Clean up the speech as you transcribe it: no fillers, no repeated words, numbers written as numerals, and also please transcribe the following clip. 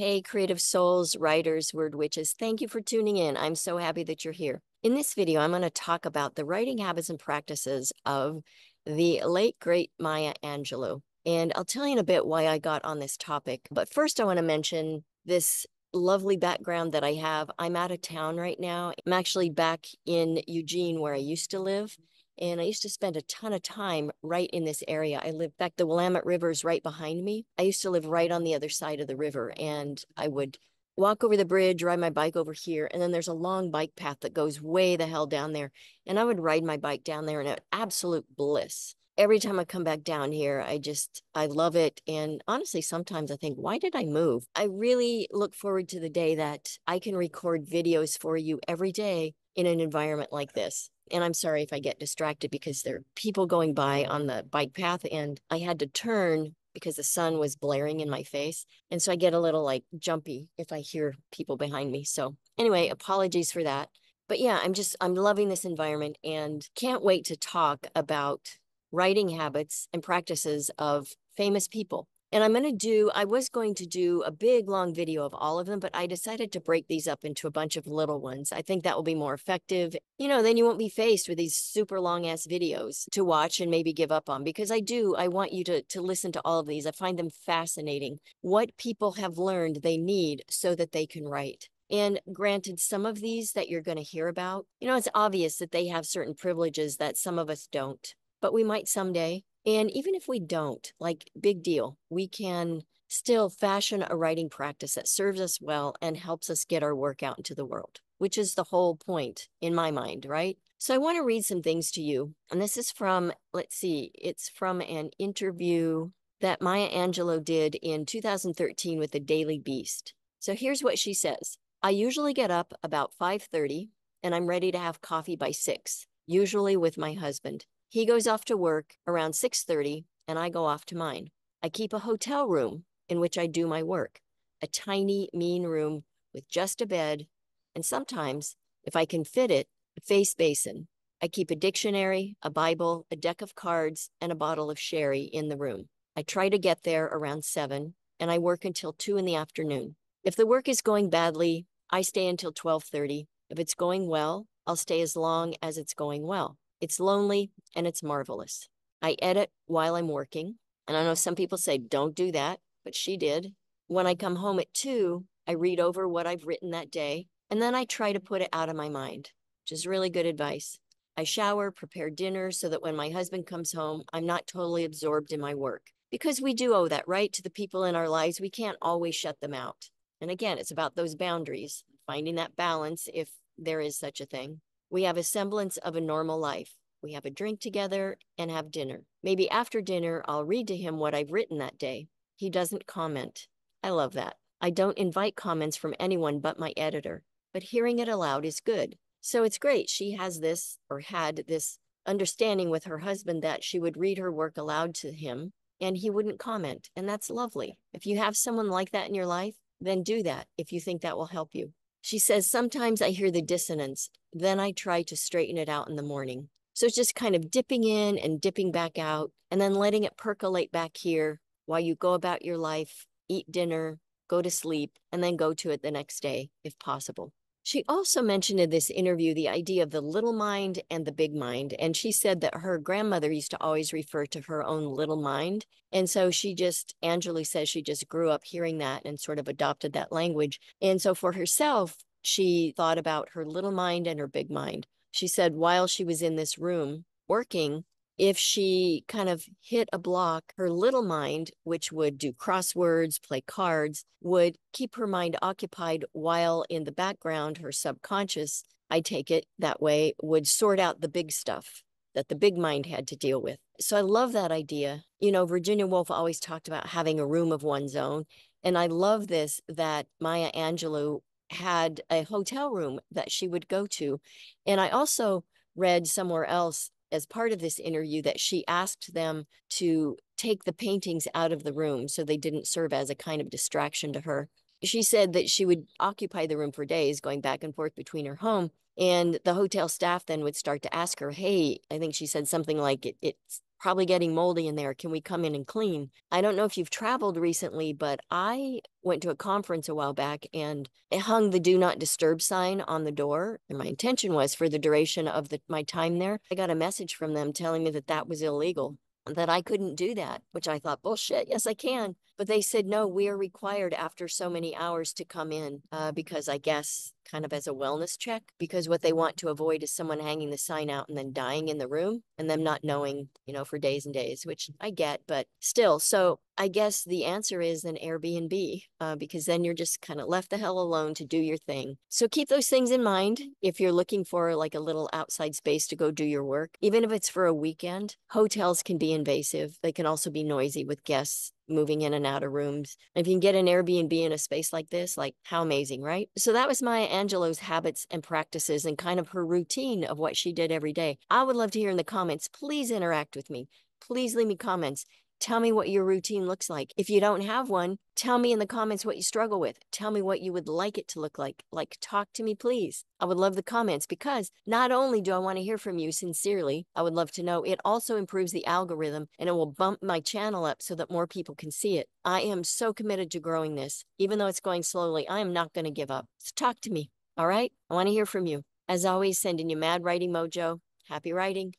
Hey, creative souls, writers, word witches, thank you for tuning in. I'm so happy that you're here. In this video, I'm going to talk about the writing habits and practices of the late, great Maya Angelou. And I'll tell you in a bit why I got on this topic. But first, I want to mention this lovely background that I have. I'm out of town right now. I'm actually back in Eugene, where I used to live. And I used to spend a ton of time right in this area. I live back, the Willamette River is right behind me. I used to live right on the other side of the river, and I would walk over the bridge, ride my bike over here, and then there's a long bike path that goes way the hell down there. And I would ride my bike down there in an absolute bliss. Every time I come back down here, I love it. And honestly, sometimes I think, why did I move? I really look forward to the day that I can record videos for you every day in an environment like this. And I'm sorry if I get distracted because there are people going by on the bike path and I had to turn because the sun was blaring in my face. And so I get a little like jumpy if I hear people behind me. So anyway, apologies for that. But yeah, I'm loving this environment and can't wait to talk about writing habits and practices of famous people. And I was going to do a big long video of all of them, but I decided to break these up into a bunch of little ones. I think that will be more effective. Then you won't be faced with these super long ass videos to watch and maybe give up on, because I want you to listen to all of these. I find them fascinating. What people have learned they need so that they can write. And granted, some of these that you're going to hear about, it's obvious that they have certain privileges that some of us don't, but we might someday. And even if we don't, like, big deal, we can still fashion a writing practice that serves us well and helps us get our work out into the world, which is the whole point in my mind, right? So I want to read some things to you. And this is from, it's from an interview that Maya Angelou did in 2013 with the Daily Beast. So here's what she says. I usually get up about 5:30 and I'm ready to have coffee by 6, usually with my husband. He goes off to work around 6:30 and I go off to mine. I keep a hotel room in which I do my work, a tiny, mean room with just a bed, and sometimes, if I can fit it, a face basin. I keep a dictionary, a Bible, a deck of cards, and a bottle of sherry in the room. I try to get there around 7, and I work until 2 in the afternoon. If the work is going badly, I stay until 12:30. If it's going well, I'll stay as long as it's going well. It's lonely and it's marvelous. I edit while I'm working. And I know some people say, don't do that, but she did. When I come home at 2, I read over what I've written that day, and then I try to put it out of my mind, which is really good advice. I shower, prepare dinner so that when my husband comes home, I'm not totally absorbed in my work. Because we do owe that, right, to the people in our lives. We can't always shut them out. And again, it's about those boundaries, finding that balance if there is such a thing. We have a semblance of a normal life. We have a drink together and have dinner. Maybe after dinner, I'll read to him what I've written that day. He doesn't comment. I love that. I don't invite comments from anyone but my editor, but hearing it aloud is good. So it's great. She has this, or had this, understanding with her husband that she would read her work aloud to him and he wouldn't comment. And that's lovely. If you have someone like that in your life, then do that if you think that will help you. She says, sometimes I hear the dissonance, then I try to straighten it out in the morning. So it's just kind of dipping in and dipping back out and then letting it percolate back here while you go about your life, eat dinner, go to sleep, and then go to it the next day if possible. She also mentioned in this interview the idea of the little mind and the big mind. And she said that her grandmother used to always refer to her own little mind. And so Angelou says she just grew up hearing that and sort of adopted that language. And so for herself, she thought about her little mind and her big mind. She said while she was in this room working, if she kind of hit a block, her little mind, which would do crosswords, play cards, would keep her mind occupied while in the background, her subconscious, I take it that way, would sort out the big stuff that the big mind had to deal with. So I love that idea. Virginia Woolf always talked about having a room of one's own. And I love this, that Maya Angelou had a hotel room that she would go to. And I also read somewhere else as part of this interview that she asked them to take the paintings out of the room so they didn't serve as a kind of distraction to her. She said that she would occupy the room for days, going back and forth between her home. And the hotel staff then would start to ask her, hey, I think she said something like, it's probably getting moldy in there. Can we come in and clean? I don't know if you've traveled recently, but I went to a conference a while back and it hung the do not disturb sign on the door. And my intention was for the duration of my time there. I got a message from them telling me that that was illegal, that I couldn't do that, which I thought, bullshit, yes, I can. But they said, no, we are required after so many hours to come in because I guess kind of as a wellness check, because what they want to avoid is someone hanging the sign out and then dying in the room and them not knowing, for days and days, which I get, but still. So I guess the answer is an Airbnb because then you're just kind of left the hell alone to do your thing. So keep those things in mind if you're looking for like a little outside space to go do your work, even if it's for a weekend. Hotels can be invasive. They can also be noisy with guests moving in and out of rooms. If you can get an Airbnb in a space like this, like how amazing, right? So that was Maya Angelou's habits and practices and kind of her routine of what she did every day. I would love to hear in the comments. Please interact with me. Please leave me comments. Tell me what your routine looks like. If you don't have one, tell me in the comments what you struggle with. Tell me what you would like it to look like. Like, talk to me, please. I would love the comments because not only do I want to hear from you sincerely, I would love to know it also improves the algorithm and it will bump my channel up so that more people can see it. I am so committed to growing this. Even though it's going slowly, I am not going to give up. So talk to me, all right? I want to hear from you. As always, sending you mad writing mojo. Happy writing.